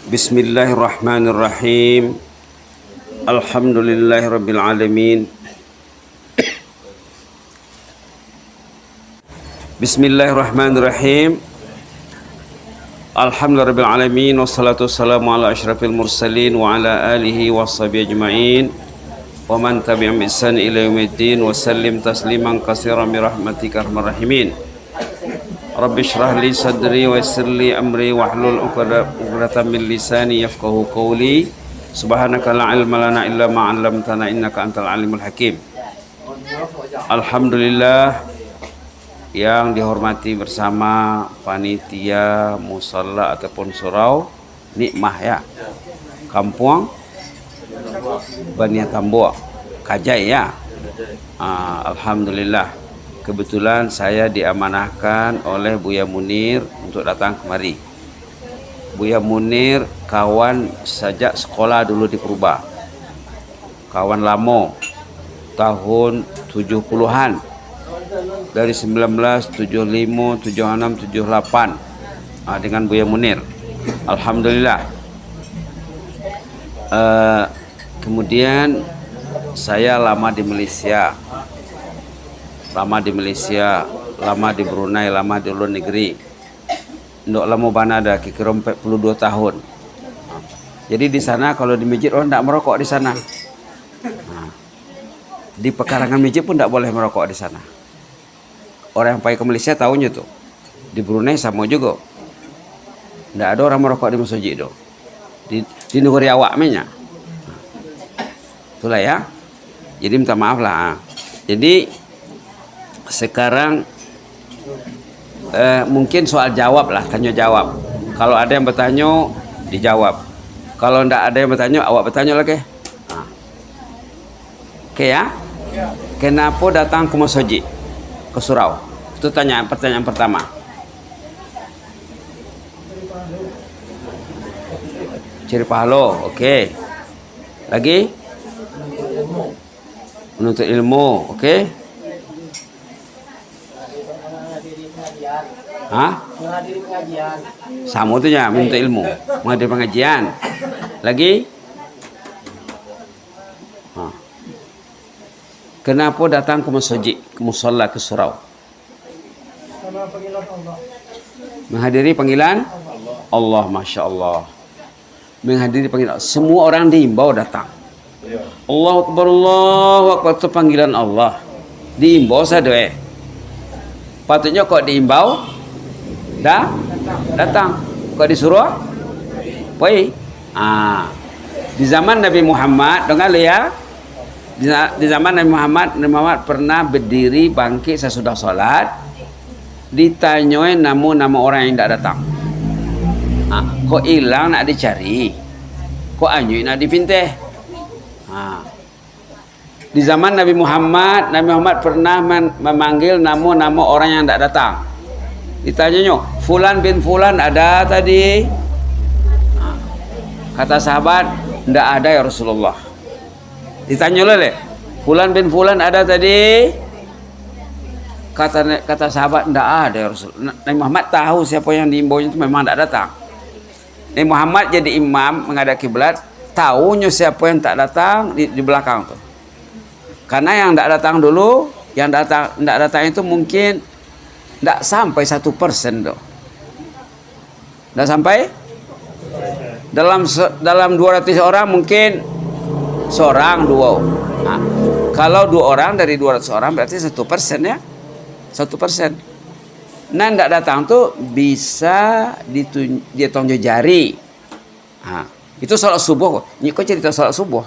Bismillahirrahmanirrahim. Alhamdulillahirabbil alamin. Bismillahirrahmanirrahim. Alhamdulillahirabbil alamin wassalatu wassalamu ala asyrafil mursalin wa ala alihi washabihi ajmain wa man tabi'ahum bi ihsan ila yaumiddin wa sallim tasliman katsiran bi rahmatika arhamar rahimin. Rabbi shrah li sadri wa yassir li amri wahlul 'uqdatam min lisani yafqahu qawli. Subhanaka la ilma lana illa ma 'allamtana innaka antal alimul hakim. Alhamdulillah yang dihormati bersama panitia musalla ataupun surau Nikmah ya. Kampung Bania Tambua Kajai ya. Alhamdulillah. Kebetulan saya diamanahkan oleh Buya Munir untuk datang kemari. Buya Munir kawan sejak sekolah dulu di Purba. Kawan lama tahun 70-an. Dari 1975, 76, 78 dengan Buya Munir. Alhamdulillah. Kemudian saya lama di Malaysia. Lama di Brunei, lama di luar negeri. Ndok lama bana ada kira 42 tahun. Jadi di sana kalau di masjid orang tidak merokok di sana. Di pekarangan masjid pun tidak boleh merokok di sana. Orang yang pergi ke Malaysia tahunya tuh. Di Brunei sama juga. Tidak ada orang merokok di masjid itu. Di negeri awak mainnya. Itulah ya. Jadi minta maaf lah. Jadi sekarang mungkin soal jawab lah, tanya jawab. Kalau ada yang bertanya dijawab. Kalau tidak ada yang bertanya, awak bertanya lagi. Oke ya. Kenapa datang ke masjid, ke surau? Itu pertanyaan pertama. Ciri pahala, oke. Lagi? Menuntut ilmu, oke. Menghadiri pengajian. Sama tuh ya, menuntut ilmu, menghadiri pengajian. Lagi? Kenapa datang ke masjid, ke musalla, ke surau? Karena panggilan Allah. Menghadiri panggilan Allah, masya Allah. Menghadiri panggilan semua orang diimbau datang. Allahu Akbar, Allahu Akbar, itu panggilan Allah. Diimbau saja. Patutnya kok diimbau datang. Kok disuruh pergi. Di zaman Nabi Muhammad, dengar ya. Di zaman Nabi Muhammad pernah berdiri bangkit sesudah sholat, ditanyoi nama orang yang tidak datang. Kok hilang nak dicari, kok anyui nak dipinteh. Di zaman Nabi Muhammad pernah memanggil nama orang yang tidak datang. Ditanyanya, Fulan bin Fulan ada tadi? Kata sahabat, tidak ada ya Rasulullah. Ditanya oleh, Fulan bin Fulan ada tadi? Kata sahabat, tidak ada ya Rasulullah. Nabi Muhammad tahu siapa yang diimbau itu memang tidak datang. Nabi Muhammad jadi imam menghadap kiblat, tahunya siapa yang tak datang di belakang tuh. Karena yang tidak datang dulu, yang tidak datang itu mungkin tidak sampai 1% tuh. Tidak sampai? Dalam 200 orang mungkin seorang, dua. Kalau 2 orang dari 200 orang berarti 1% ya. 1%. Nah, tidak datang tuh bisa dihitung jari. Itu sholat subuh. Ini kok cerita sholat subuh.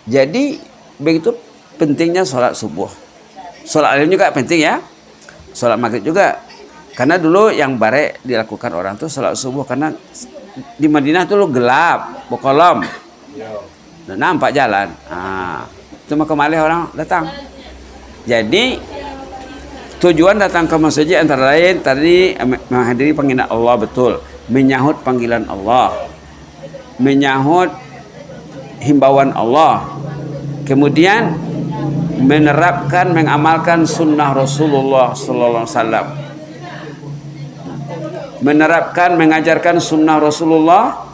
Jadi begitu pentingnya sholat subuh. Sholat alim juga penting ya. Sholat maghrib juga. Karena dulu yang barek dilakukan orang tuh sholat subuh. Karena di Madinah tuh gelap, bokolom. Nah, nampak jalan. Cuma kemari orang datang. Jadi tujuan datang ke masjid antara lain tadi menghadiri panggilan Allah, betul. Menyahut panggilan Allah. Menyahut himbauan Allah. Kemudian menerapkan, mengamalkan sunnah Rasulullah sallallahu alaihi wasallam. menerapkan, mengajarkan sunnah Rasulullah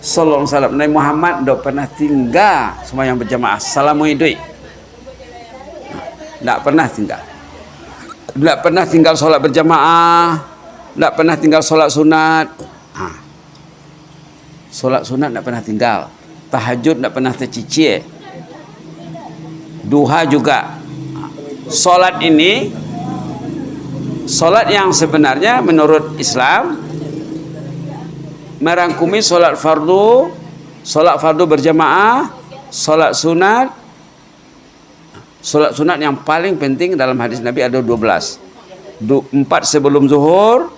Sallallahu Alaihi Wasallam. Nabi Muhammad tidak pernah tinggal sembahyang berjamaah. Salamu idui. Tidak pernah tinggal. Tidak pernah tinggal solat berjamaah. Tidak pernah tinggal solat sunat. Solat sunat tidak pernah tinggal. Tahajud tidak pernah tercicir. Duha juga. Solat ini, solat yang sebenarnya menurut Islam merangkumi solat fardu berjamaah, solat sunat. Solat sunat yang paling penting dalam hadis Nabi ada 12. 4 sebelum zuhur,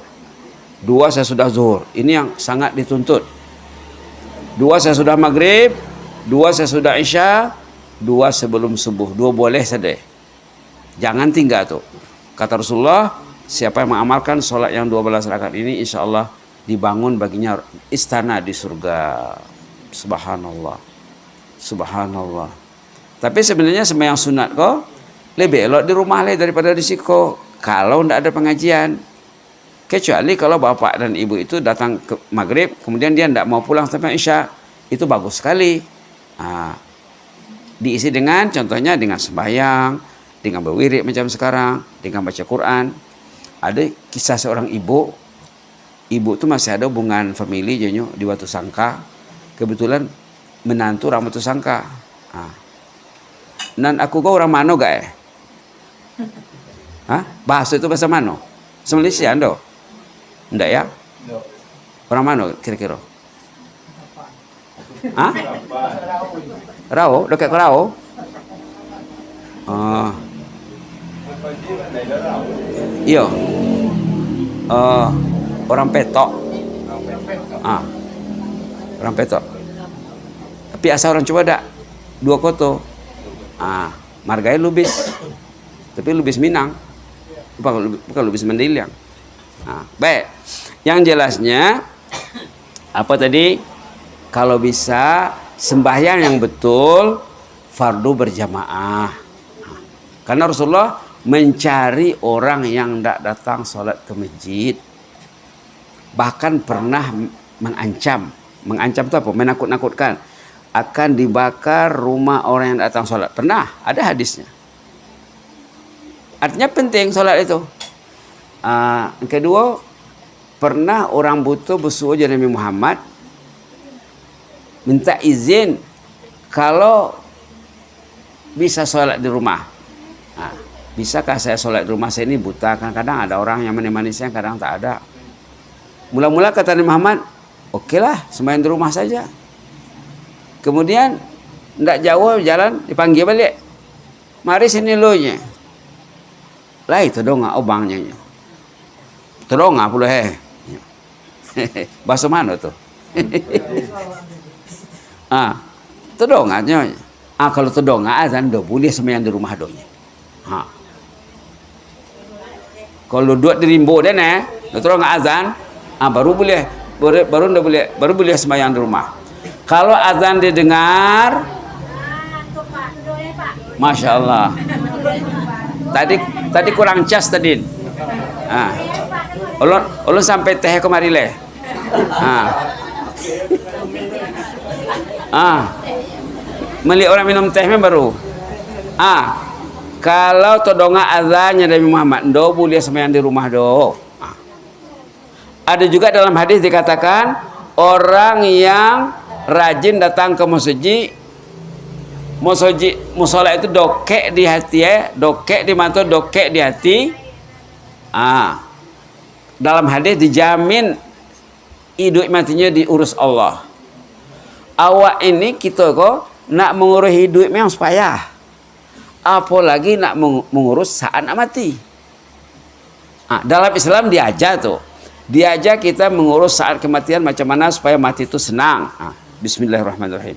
2 sesudah zuhur. Ini yang sangat dituntut. 2 sesudah maghrib, 2 sesudah isya, 2 sebelum subuh. 2 boleh saja. Jangan tinggal tuh. Kata Rasulullah, siapa yang mengamalkan solat yang 12 rakaat ini, insya Allah dibangun baginya istana di surga. Subhanallah. Subhanallah. Tapi sebenarnya sembahyang sunat kok lebih elok di rumah daripada di siko. Kalau tidak ada pengajian. Kecuali kalau bapak dan ibu itu datang ke maghrib, kemudian dia tidak mau pulang sampai isya. Itu bagus sekali. Diisi dengan, contohnya dengan sembahyang, dengan berwirid macam sekarang, dengan baca Quran. Ada kisah seorang ibu. Ibu itu masih ada hubungan famili jenyo di Watu Sangka. Kebetulan menantu orang Watu Sangka. Nan aku kau orang mano gak bahasa itu bahasa mano? Malaysia ando? Enggak ya? Orang mano kira-kira? Rao? Dekat ke Rao? Iya. Orang Petok. Orang Petok. Tapi asal orang coba dak? 2 koto. Margai Lubis. Tapi Lubis Minang. Bukan Lubis Mandailing. Baik. Yang jelasnya apa tadi? Kalau bisa sembahyang yang betul fardu berjamaah. Karena Rasulullah mencari orang yang tidak datang sholat ke masjid. Bahkan pernah mengancam. Mengancam itu apa? Menakut-nakutkan. Akan dibakar rumah orang yang datang sholat. Pernah, ada hadisnya. Artinya penting sholat itu. Yang kedua, pernah orang buta bersuruh Nabi Muhammad minta izin kalau bisa sholat di rumah. Bisakah saya sholat di rumah? Saya ini buta. Kadang-kadang ada orang yang menemani saya, kadang tak ada. Mula-mula kata Nabi Muhammad, okelah, sembahyang di rumah saja. Kemudian tidak jauh jalan dipanggil balik. Mari sini lo nya. Lah itu dong obangnya. Terdonga pula bahasa mana tuh? Terdonga nya. Kalau terdonga azan do boleh sembahyang di rumah donya. Kalau duduk di rimbo dan terdonga azan, baru boleh sembahyang di rumah. Kalau azan didengar, Masya Allah. Tadi kurang cas tadi. Ulun sampai teh kemari leh. Meli orang minum teh baru. Kalau todonga azannya Nabi Muhammad, do boleh sembahyang di rumah do. Ada juga dalam hadis dikatakan orang yang rajin datang ke masjid, musola itu dokek di hati dokek di mata, dokek di hati. Dalam hadis dijamin hidup matinya diurus Allah. Awak ini kita kok nak mengurus hidup memang supaya, apalagi nak mengurus saat nak mati. Dalam Islam diajar tuh, diajar kita mengurus saat kematian macam mana supaya mati itu senang. Bismillahirrahmanirrahim.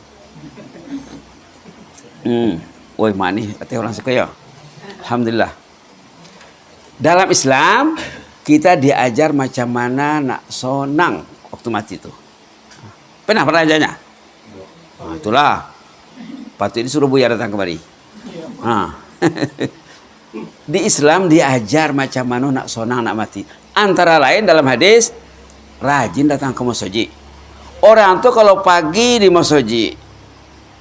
Woi manis, hati orang suka ya. Alhamdulillah. Dalam Islam kita diajar macam mana nak sonang waktu mati itu. Pernah ajarnya? Itulah. Patut disuruh Buya datang kemari. Di Islam diajar macam mana nak sonang nak mati. Antara lain dalam hadis rajin datang ke masjid. Orang tuh kalau pagi di masjid,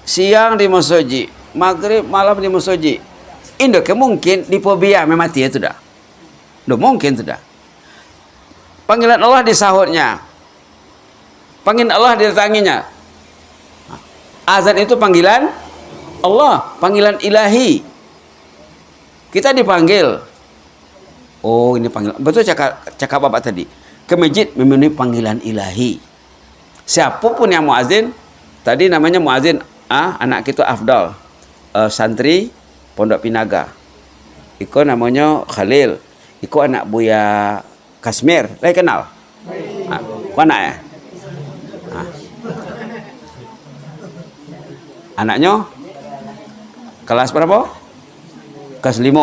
siang di masjid, maghrib malam di masjid, Indo ke mungkin di fobia memati itu dah. Dah mungkin tu dah. Panggilan Allah di sahutnya. Panggilan Allah didatanginya. Azan itu panggilan Allah, panggilan ilahi. Kita dipanggil. Oh, ini panggilan. Betul cakap Bapak tadi. Ke masjid memenuhi panggilan ilahi. Siapapun yang muazin, tadi namanya muazin, anak kita Afdal, santri Pondok Pinaga. Iko namanya Khalil. Iko anak Buya Kasmir. Saya kenal. Kau anak ya? Anaknya kelas berapa? Kelas 5.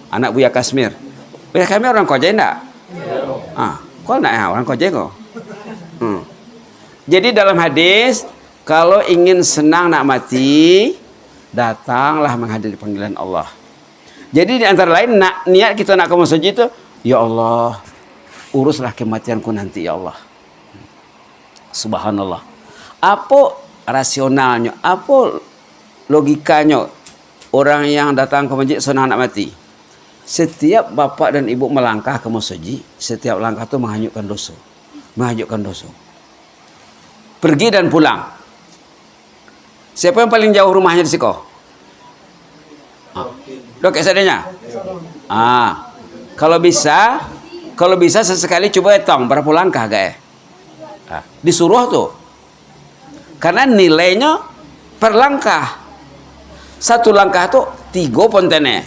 Anak Buya Kasmir. Buya Kasmir orang Koja enggak? Kau anak ya orang Koja kok? Jadi dalam hadis, kalau ingin senang nak mati, datanglah menghadiri panggilan Allah. Jadi di antara lain niat kita nak ke masjid itu, ya Allah, uruslah kematianku nanti ya Allah. Subhanallah. Apa rasionalnya? Apa logikanya orang yang datang ke masjid senang nak mati? Setiap bapak dan ibu melangkah ke masjid, setiap langkah itu menghanyutkan dosa. Menghanyutkan dosa. Pergi dan pulang. Siapa yang paling jauh rumahnya di siko? Dok, seadanya. Kalau bisa sesekali coba hitung berapa langkah gak ya? Disuruh tuh. Karena nilainya per langkah. Satu langkah tuh 3 pontene.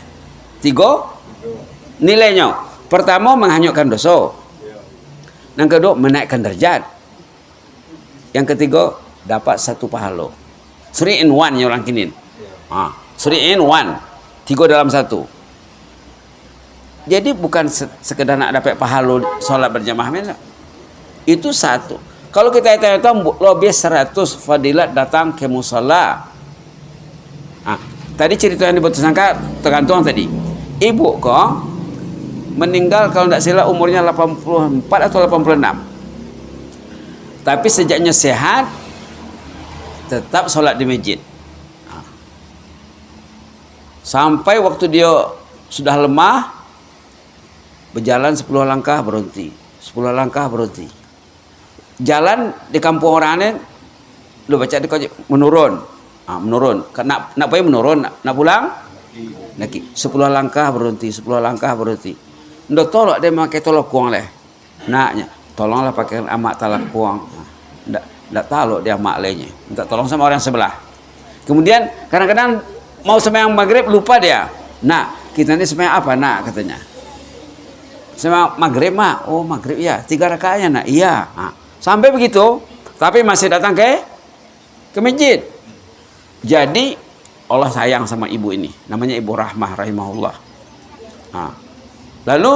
3 nilainya. Pertama menghanyutkan dosa. Yang kedua menaikkan derajat. Yang ketiga dapat 1 pahala. 3 in 1 yang orang kini. 3 in 1. 3 dalam 1. Jadi bukan sekedar nak dapat pahala solat berjamaah. Itu 1. Kalau kita hitung lebih 100 fadilat datang ke musalla. Tadi cerita yang dibuat tersangka tergantung tadi. Ibu kok meninggal kalau tidak salah umurnya 84 atau 86. Tapi sejaknya sehat tetap solat di masjid. Sampai waktu dia sudah lemah, berjalan 10 langkah berhenti, 10 langkah berhenti. Jalan di kampung orang ini, lu baca di menurun, menurun. Nak apa menurun, nak pulang, lagi 10 langkah berhenti, 10 langkah berhenti. Ndak tolak dia pakai tolak kuang leh, naknya, tolonglah pakai amak talak kuang. Ndak talak dia amak lehnya, minta tolong sama orang sebelah. Kemudian kadang-kadang mau sembahyang maghrib lupa dia. Nak, kita ini sembahyang apa nak katanya? Sembahyang maghrib mak. Oh maghrib ya. 3 rakaatnya nak. Iya. Sampai begitu, tapi masih datang ke masjid. Jadi Allah sayang sama ibu ini. Namanya Ibu Rahmah rahimahullah. Lalu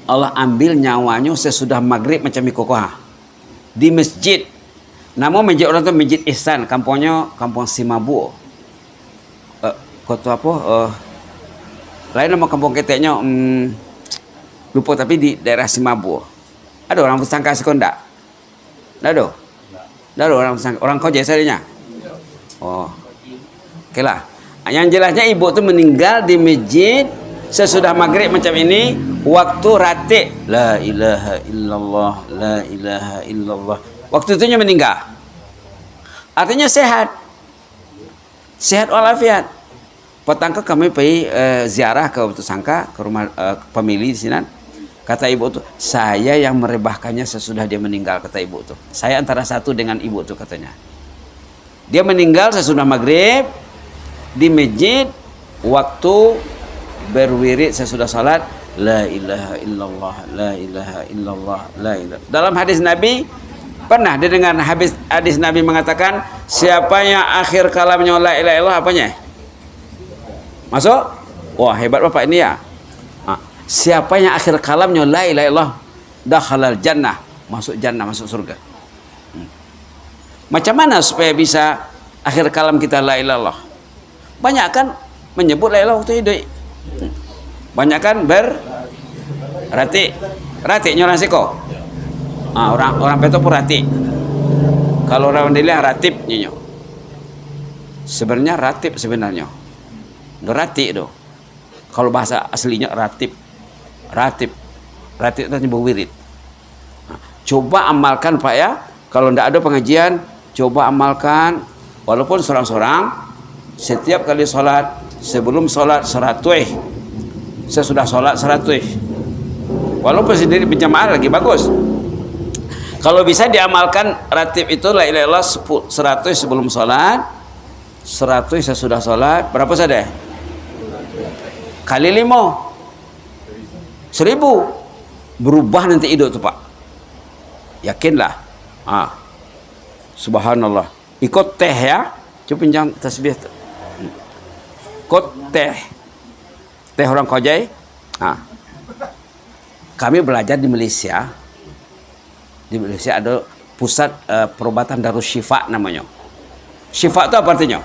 Allah ambil nyawanya sesudah maghrib macam ikokoh di masjid. Namun masjid orang tu masjid Ihsan, kampungnya kampung Simabu. Kota apa? Lain nama kampung keteknya lupa tapi di daerah Simabu. Ada orang bersangka sekondak? Tidak ada. Tidak ada orang bersangka. Orang Koja sahaja. Oh, oke lah. Yang jelasnya ibu tu meninggal di masjid sesudah maghrib macam ini, waktu ratik. La ilaha illallah, la ilaha illallah. Waktu itunya meninggal. Artinya sehat. Sehat walafiat. Petang kami pergi ziarah ke Batu Sangka, ke rumah pemilih di sini. Kata ibu tu, saya yang merebahkannya sesudah dia meninggal, kata ibu tu. Saya antara satu dengan ibu tu katanya. Dia meninggal sesudah maghrib di masjid, waktu berwirid sesudah salat. La ilaha illallah, la ilaha illallah, la ilaha. Dalam hadis Nabi, pernah didengar hadis Nabi mengatakan, siapa yang akhir kalamnya la ilaha illallah apanya? Masuk? Wah hebat bapak ini ya. Siapa yang akhir kalamnya la ilaha illallah, dakhalal jannah, masuk jannah, masuk surga. Macam mana supaya bisa akhir kalam kita la ilaha illallah? Banyak kan menyebut la ilaha waktu hidup. Banyak kan berarti Rati orang seko. Orang peto pun rati. Kalau orang Mandailing ratib nyo. Sebenarnya ratib sebenarnya. Rati itu. Kalau bahasa aslinya ratib. Ratib itu nyebut wirid. Coba amalkan Pak ya. Kalau tidak ada pengajian, coba amalkan. Walaupun seorang-seorang, setiap kali sholat, sebelum sholat seratui. Sesudah sholat seratui. Walaupun sendiri berjamaah lagi bagus. Kalau bisa diamalkan ratib itu la ilaha illallah 100 sebelum sholat, 100 sesudah sholat. Berapa saja? Kali 5 1000. Berubah nanti hidup tu Pak. Yakinlah. Subhanallah. Ikut teh ya. Coba pinjam tasbih tu. Ikut teh. Teh orang Kojai. Kami belajar di Malaysia. Di Malaysia ada pusat perobatan Darus Syifa namanya. Syifa itu apa artinya?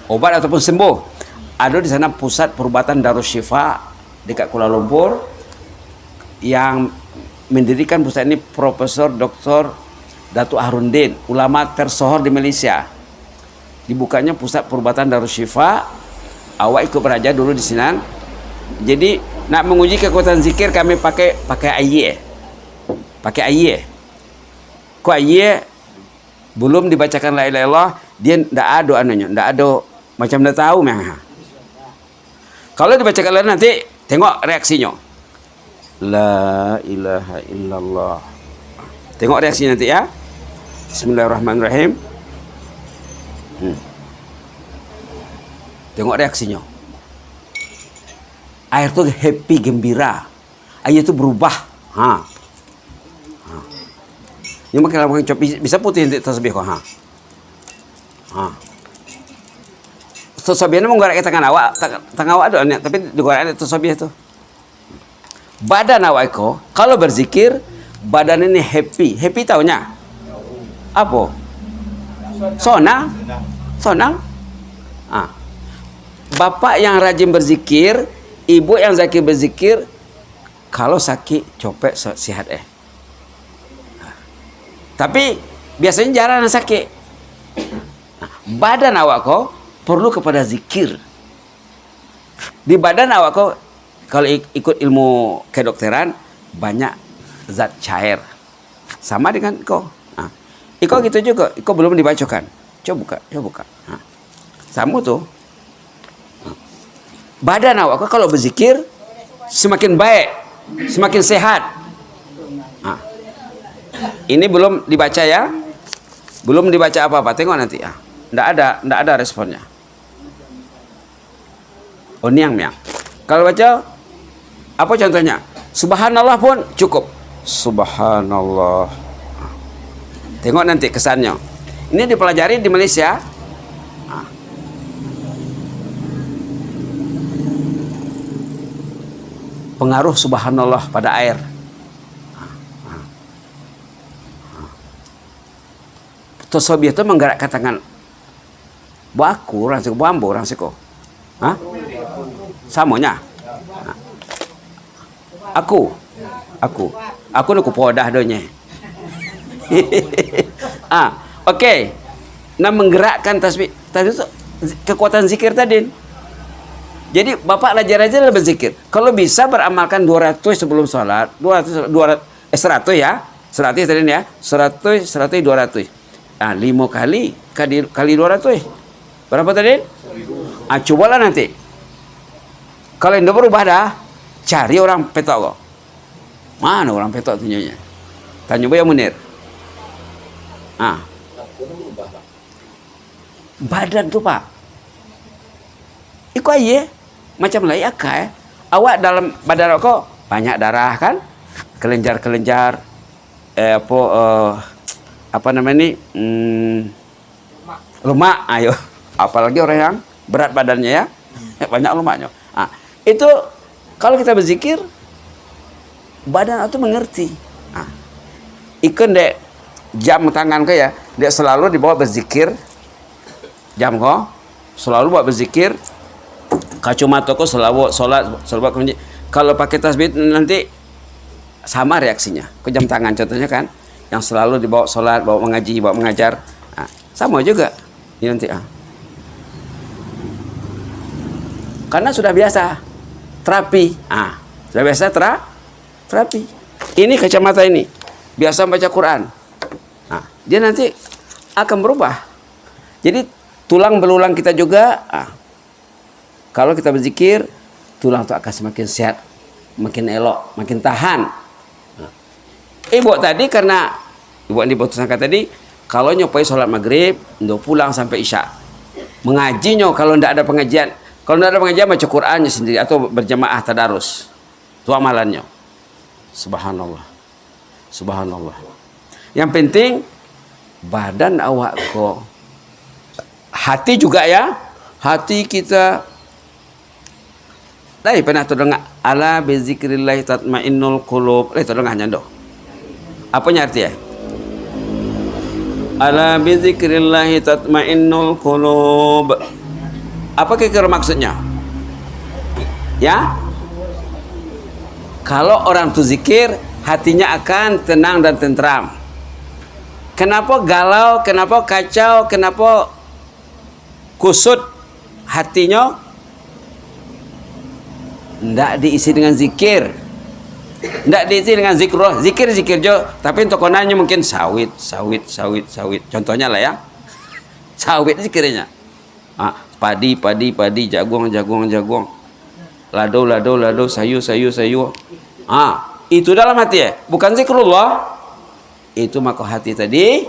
Obat ataupun sembuh. Ada di sana pusat perobatan Darus Syifa dekat Kuala Lumpur. Yang mendirikan pusat ini Profesor Dr. Datuk Harundin, ulama tersohor di Malaysia. Dibukanya pusat perobatan Darus Syifa. Awak ikut belajar dulu di sini. Jadi nak menguji kekuatan zikir kami pakai ayat. Pakai ayat. Kok ayat belum dibacakan la ilaha illallah, dia tidak ada anunya, tidak ada macam dah tahu mah. Kalau dibacakan nanti tengok reaksinya. La ilaha illallah. Tengok reaksi nanti ya. Bismillahirrahmanirrahim. Tengok reaksinya. Air tu happy, gembira. Air tu berubah. Yang kalau pakai copi bisa putih nanti tasbih kok. Tasbih ni menggorak ke tangan awak, tangan awak ada niat, tapi digorak tasbih tu. Badan awak ko kalau berzikir badan ini happy. Happy taunya apa? Sonang. Bapak yang rajin berzikir, ibu yang zakir berzikir, kalau sakit copek sihat Tapi biasanya jarang sakit. Badan awak kau perlu kepada zikir. Di badan awak kau kalau ikut ilmu kedokteran banyak zat cair. Sama dengan kau. Iko gitu juga. Iko belum dibacakan. Coba buka. Sama tuh. Badan awak kau kalau berzikir semakin baik, semakin sehat. Ini belum dibaca ya. Belum dibaca apa-apa. Tengok nanti ya. Tidak ada responnya. Niang. Kalau baca apa contohnya? Subhanallah pun cukup. Subhanallah. Tengok nanti kesannya. Ini dipelajari di Malaysia. Pengaruh subhanallah pada air. Tasbih itu menggerakkan tangan. Baku orang seko, bambu orang seko. Samanya. Aku nak podah donya. Okey. Nak menggerakkan tasbih. Tadi itu kekuatan zikir tadi. Jadi bapak raja-raja berzikir. Kalau bisa beramalkan 200 sebelum sholat, 100 ya. 100 tadi ya. 100 200. 5 kali 200. Berapa tadi? Cobalah nanti. Kalau tidak berubah dah, cari orang petok kok. Mana orang petok tu nyonya? Tanya Buya Munir. Badan tu Pak. Iko aye macam lai akai. Awak dalam badan kok banyak darah kan? Kelenjar-kelenjar apa namanya ni? Lemak. Ayo. Apalagi orang yang berat badannya ya. Banyak lemaknya. Itu kalau kita berzikir badan itu mengerti. Ikut dek jam tangan ke ya, dia selalu dibawa berzikir. Jam kau selalu buat berzikir. Kacamata kau selalu solat, selalu kunci. Kalau pakai tasbih nanti sama reaksinya. Ke jam tangan contohnya kan, yang selalu dibawa sholat, bawa mengaji, bawa mengajar, nah, sama juga. Ini nanti karena sudah biasa terapi, sudah biasa terapi. Ini kacamata ini biasa baca Quran, dia nanti akan berubah. Jadi tulang belulang kita juga, kalau kita berzikir, tulang itu akan semakin sehat, makin elok, makin tahan. Ibu tadi karena ibu yang diputuskan tadi, kalau nyopai sholat maghrib, ndo pulang sampai isya. Mengajinya kalau ndak ada pengajian, baca Qurannya sendiri atau berjamaah tadarus. Itu amalannya. Subhanallah. Subhanallah. Yang penting badan awak kok. Hati juga ya. Hati kita. Tadi pernah terdengar ala bizikrillah tatmainnul qulub. Terdengarnya ndo. Apanya artinya? Ala bizikrillah tatmainnul qulub. Apa kira-kira maksudnya? Ya? Kalau orang itu zikir, hatinya akan tenang dan tentram. Kenapa galau, kenapa kacau, kenapa kusut hatinya? Tidak diisi dengan zikir. Tidak diisi dengan zikrullah. Zikir jo, tapi untuk konanya mungkin sawit. Contohnya lah ya. Sawit zikirnya. Padi, jagung. Lado, sayu. Itu dalam hati ya, bukan zikrullah. Itu maka hati tadi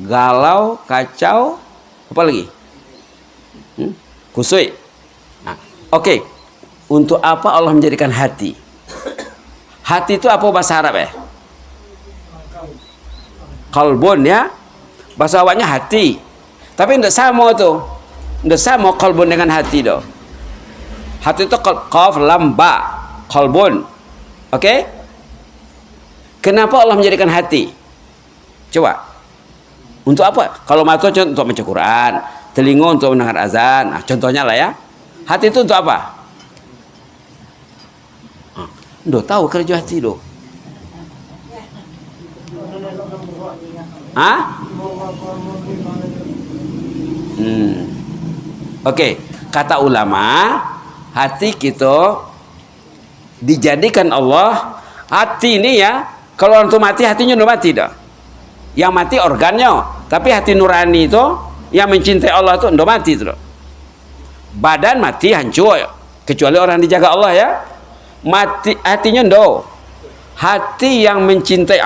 galau, kacau, apa lagi? Kusui. Oke. Untuk apa Allah menjadikan hati? Hati itu apa bahasa Arab ya? Qalbun ya. Bahasa awalnya hati. Tapi tidak sama tuh. Tidak sama qalbun dengan hati doh. Hati itu qaf lam ba, qalbun. Oke? Kenapa Allah menjadikan hati? Coba. Untuk apa? Kalau mata untuk baca Quran, telinga untuk mendengar azan. Contohnya lah ya. Hati itu untuk apa? Ndo tahu kerja hati do. Oke, kata ulama, hati kita dijadikan Allah. Hati ini ya, kalau orang itu mati, hatinya udah mati dah. Yang mati organnya, tapi hati nurani itu yang mencintai Allah itu udah mati itu. Badan mati hancur, kecuali orang dijaga Allah ya. Mati hatinya ndo. Hati yang mencintai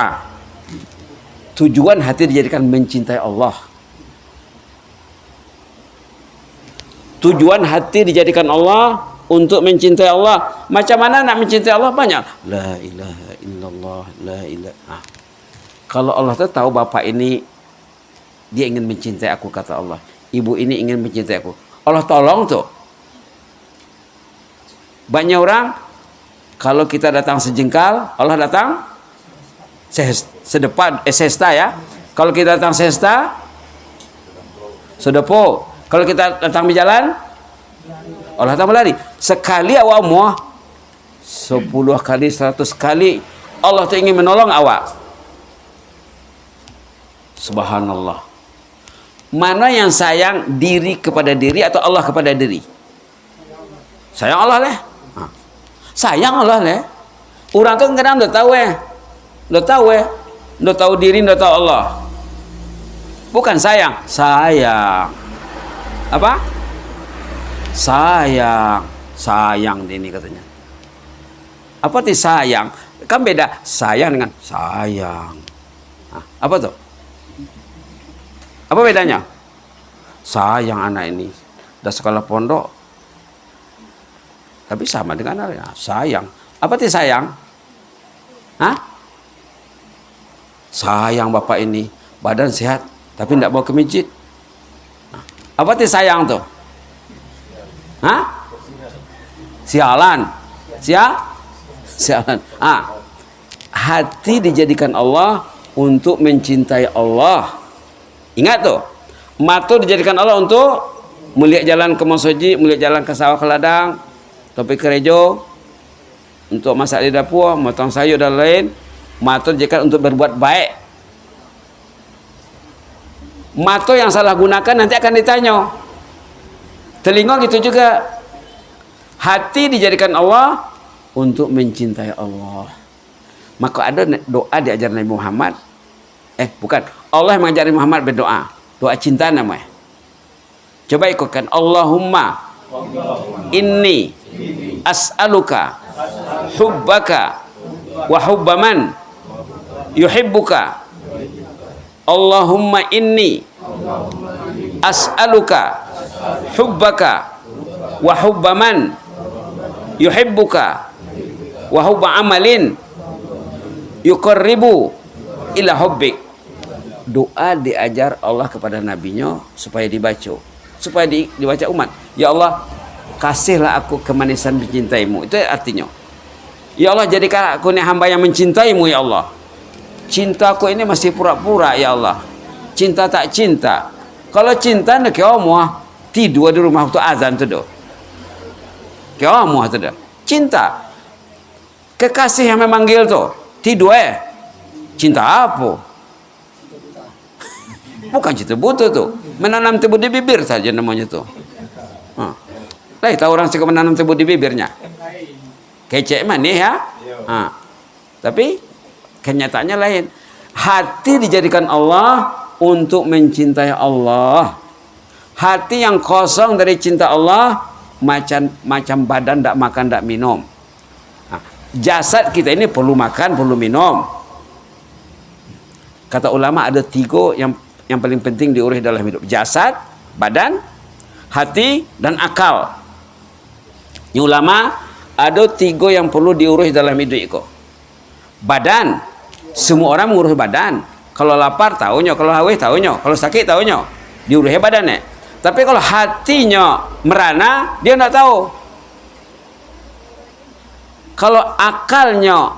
tujuan hati dijadikan mencintai Allah. Tujuan hati dijadikan Allah untuk mencintai Allah. Macam mana nak mencintai Allah? Banyak. La ilaha illallah, la ilaha. Kalau Allah tahu bapak ini dia ingin mencintai aku, kata Allah. Ibu ini ingin mencintai aku. Allah tolong tuh. Banyak orang kalau kita datang sejengkal, Allah datang sedepan, sesta ya. Kalau kita datang sesta, sedepo. Kalau kita datang berjalan, Allah datang berlari. Sekali awak muah, 10 kali, 100 kali, Allah tu ingin menolong awak. Subhanallah. Mana yang sayang, diri kepada diri atau Allah kepada diri? Sayang Allah lah. Sayang Allah lah. Orang tu kadang dah tahu dah tahu diri, dah tahu Allah. Bukan sayang, sayang. Apa? Sayang ini katanya. Apa arti sayang? Kan beda sayang dengan sayang. Apa tuh? Apa bedanya? Sayang anak ini dah sekolah pondok, tapi sama dengan anaknya. Sayang. Apa arti sayang? Sayang bapak ini badan sehat tapi tidak bawa ke masjid. Apa arti sayang tuh? Sialan. Sialan. Hati dijadikan Allah untuk mencintai Allah. Ingat tuh. Mata dijadikan Allah untuk melihat jalan ke masjid, melihat jalan ke sawah ke ladang, topi ke rejo. untuk masak di dapur, motong sayur dan lain. Mata jika untuk berbuat baik. Mata yang salah gunakan nanti akan ditanya. Telinga gitu juga. Hati dijadikan Allah untuk mencintai Allah. Maka ada doa diajar Nabi Muhammad. Bukan. Allah yang mengajari Muhammad berdoa. Doa cinta namanya. Coba ikutkan. Allahumma inni as'aluka hubbaka wa hubba man yuhibbuka. Allahumma inni as'aluka hubbaka wa hubba man yuhibbuka wa hubba amalin yuqarribu ila hubbik. Doa diajar Allah kepada nabinya supaya dibaca, supaya dibaca umat. Ya Allah, kasihlah aku kemanisan mencintaimu. Itu artinya. Ya Allah, jadikan aku ni hamba yang mencintaimu ya Allah. Cintaku ini masih pura-pura ya Allah. Cinta tak cinta. Kalau cinta nak kau muah tidur di rumah waktu azan tu dah. Kau muah tu dah. Cinta. Kekasih yang memanggil tu tidur cinta apa? Bukan cinta buta tu. Menanam tebu di bibir saja namanya tu. Lah tahu orang suka menanam tebu di bibirnya. Kecek manis ya. Tapi kenyataannya lain. Hati dijadikan Allah untuk mencintai Allah. Hati yang kosong dari cinta Allah macam badan tak makan tak minum. Jasad kita ini perlu makan, perlu minum. Kata ulama ada 3 yang paling penting diurus dalam hidup. Jasad, badan, hati, dan akal. Yang ulama ada 3 yang perlu diurus dalam hidup itu. Badan, semua orang mengurus badan. Kalau lapar tahunya, kalau haus tahunya, kalau sakit tahunya, diurus badannya. Tapi kalau hatinya merana, dia tidak tahu. Kalau akalnya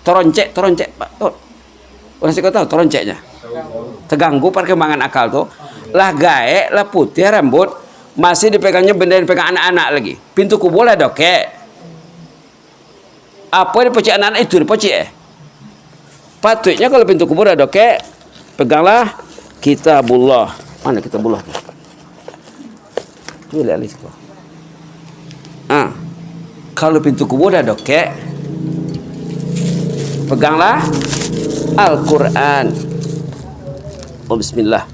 teroncek, orang sih tahu teronceknya. Terganggu perkembangan akal tu. Lah gaek, lah putih rambut, masih dipegangnya benda yang dipegang anak-anak lagi. Pintu kubur lah dokek. Apa yang dipocik anak-anak itu dipocik Patutnya kalau pintu kubur ada dokek, peganglah kitabullah. Mana kitabullah tu? Tu lihat alis kau. Kalau pintu kubur ada dokek, peganglah Al-Quran. Oh bismillah.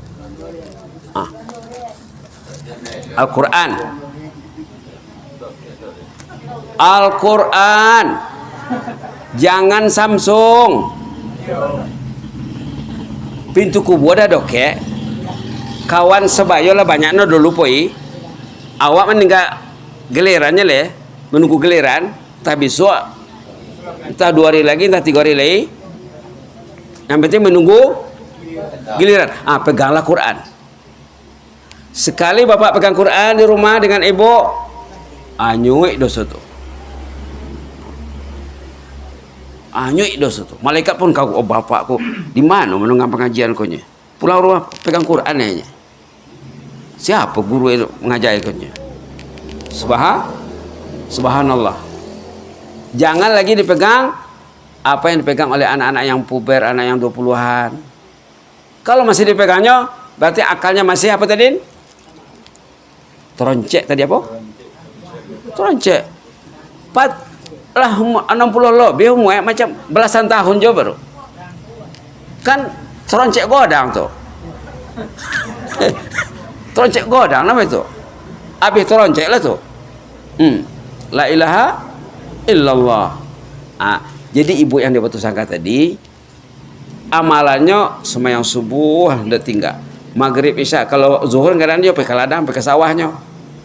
Al-Quran. Al-Quran. Jangan Samsung. Pintu kubur dah dokek. Kawan sebaya lah banyaknya dulu poi. Awak meninggal gilirannya le, menunggu giliran. Tak besok, entah 2 hari lagi, entah 3 hari lagi. Yang penting menunggu giliran. Peganglah Quran. Sekali bapak pegang Quran di rumah dengan ibu, nyuik dosa tu. Nyuik dosa tu. Malaikat pun kau, bapakku di mana menunggang pengajian kau nya? Pulang rumah pegang Quran aja. Siapa guru yang mengajari kau nya? Subhanallah. Jangan lagi dipegang apa yang dipegang oleh anak-anak yang puber, anak yang 20-an. Kalau masih dipegangnya, berarti akalnya masih apa tadi? Teroncek tadi apa? Teroncek. Lah 60 lebih umur macam belasan tahun je baru. Kan teroncek godang tu. Teroncek godang nama itu. Habis teroncek lah tu. La ilaha illallah. Jadi ibu yang dia sangka tadi, amalannya sembahyang subuh dah tinggal. Maghrib isya, kalau zuhur kadang dia pergi ke ladang, pergi ke sawahnya.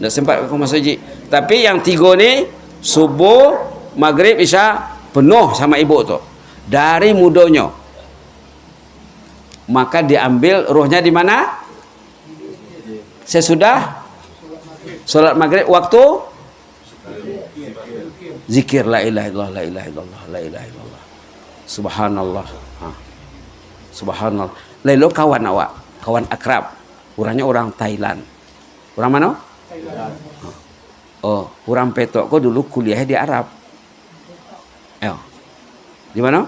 Dah sempat ke masjid. Tapi yang 3 ni subuh, maghrib isya penuh sama ibu tu. Dari mudanya. Maka diambil ruhnya di mana? Sesudah solat maghrib waktu zikir la ilaha illallah, la ilaha illallah, la ilaha illallah. Subhanallah. Subhanallah. Lalu kawan awak, kawan akrab. Orangnya orang Thailand. Orang mana? Thailand. Orang petok kau dulu kuliah di Arab. Di mana?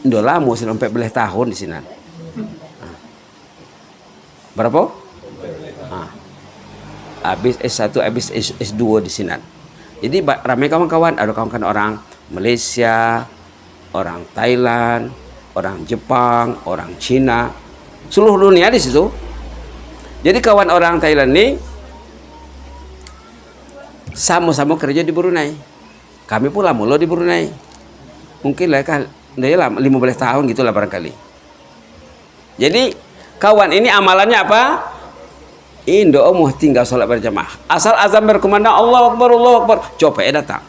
Udah lama sih sampai belah tahun di sini. Berapa? Habis S1, habis S2 di sini. Jadi ramai kawan-kawan, ada kawan-kawan orang Malaysia, orang Thailand, orang Jepang, orang Cina, seluruh dunia di situ. Jadi kawan orang Thailand ini sama-sama kerja di Brunei. Kami pula mula di Brunei. Mungkin lah kan, dia lah 15 tahun gitulah barangkali. Jadi kawan ini amalannya apa? Indo mau tinggal sholat berjamaah. Asal azan berkumandang Allahu Akbar, Allahu Akbar, coba datang.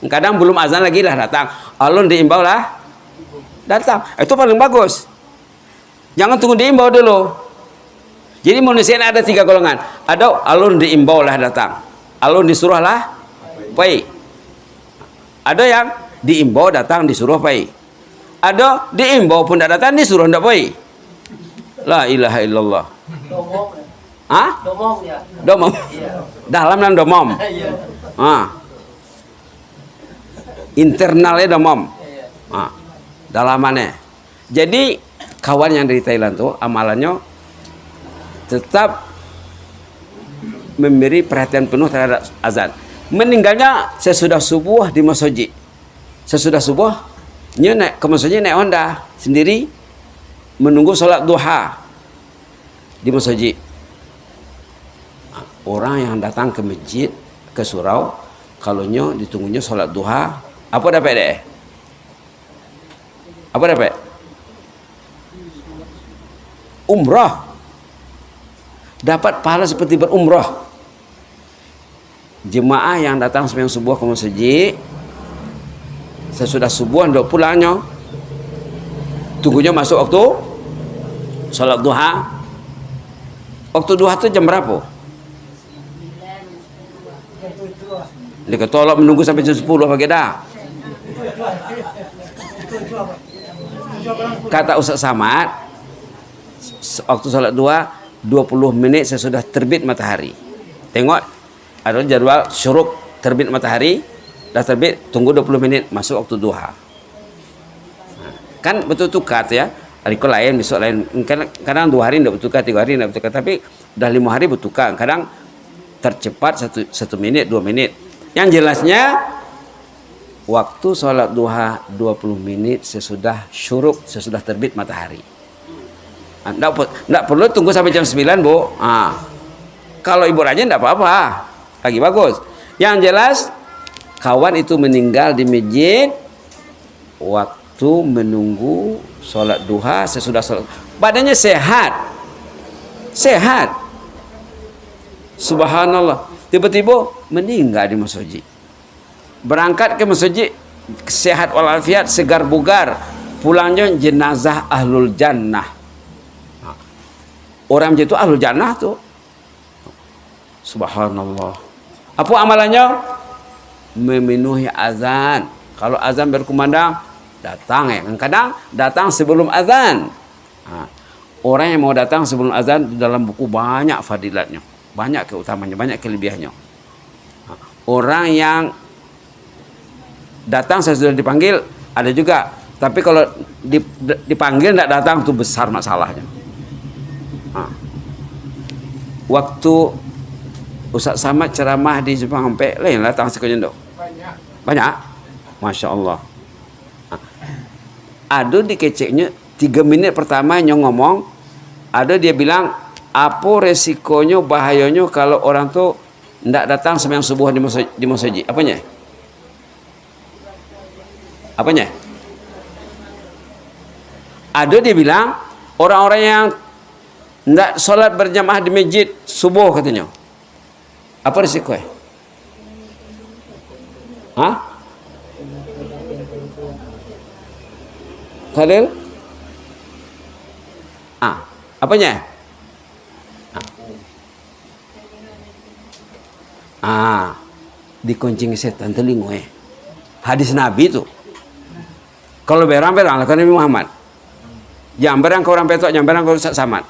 Kadang belum azan lagi lah datang. Alun diimbau lah datang. Itu paling bagus. Jangan tunggu diimbau dulu. Jadi manusia ada 3 golongan. Ada alun diimbau lah datang. Alun disuruh lah pai. Ada yang diimbau datang disuruh pai. Ada diimbau pun tidak datang disuruh tidak pai. La ilaha illallah. Domong. Hah? Domong ya. Domom. Iya. Dalam dan domom. Iya. Internalnya domom. Iya. Dalamannya. Jadi kawan yang dari Thailand tuh amalannya tetap memberi perhatian penuh terhadap azan. Meninggalnya sesudah subuh di masjid. Sesudah subuh nya naik ke masjid, naik Honda sendiri menunggu sholat duha di masjid. Orang yang datang ke masjid ke surau, kalau ditunggunya sholat duha, apa dapat deh? Apa dapat? Umrah. Dapat pahala seperti berumrah. Jemaah yang datang sembahyang subuh ke masjid, sesudah subuh hendak pulangnya, tunggunya masuk waktu sholat duha. Waktu duha itu jam berapa? Dia ketolak menunggu sampai jam 10 pagi dah. Kata Ustaz Samad, waktu sholat duha 20 menit sesudah terbit matahari. Tengok ada jadwal syuruk terbit matahari, dah terbit, tunggu 20 menit masuk waktu duha. Kan betul tukar ya. Hari ke lain, besok lain. Kadang 2 hari tidak bertukar, 3 hari tidak bertukar, tapi dah 5 hari bertukar. Kadang tercepat 1 menit, 2 menit. Yang jelasnya waktu sholat duha 20 menit sesudah syuruk, sesudah terbit matahari. Tidak perlu tunggu sampai jam 9, Bu. Kalau ibu rajin tidak apa-apa, lagi bagus. Yang jelas kawan itu meninggal di masjid waktu menunggu sholat duha sesudah sholat. Badannya sehat, subhanallah. Tiba-tiba meninggal di masjid. Berangkat ke masjid sehat walafiat, segar bugar. Pulangnya jenazah ahlul jannah. Orang itu ahlul jannah tuh. Subhanallah. Apa amalannya? Memenuhi azan. Kalau azan berkumandang, datang ya. Kadang datang sebelum azan. Orang yang mau datang sebelum azan dalam buku banyak fadilatnya, banyak keutamanya, banyak kelebihannya. Orang yang datang sesudah dipanggil ada juga, tapi kalau dipanggil tidak datang itu besar masalahnya. Waktu Ustaz Samad ceramah di Jepang sampai lain lah datang sekolah banyak, masya Allah. Ada di keceknya 3 menit pertama yang ngomong, ada dia bilang apa resikonya, bahayanya kalau orang tuh tidak datang sembahyang subuh di masjid. Apanya? Ada dia bilang orang-orang yang tidak sholat berjamaah di masjid subuh katanya. Apa risikonya? Khalil? Apanya? Dikoncing setan telingo hadis Nabi itu. Kalau berang-berang lah Nabi Muhammad. Jangan berang ke orang petok, jangan berang ke Ustaz Samad.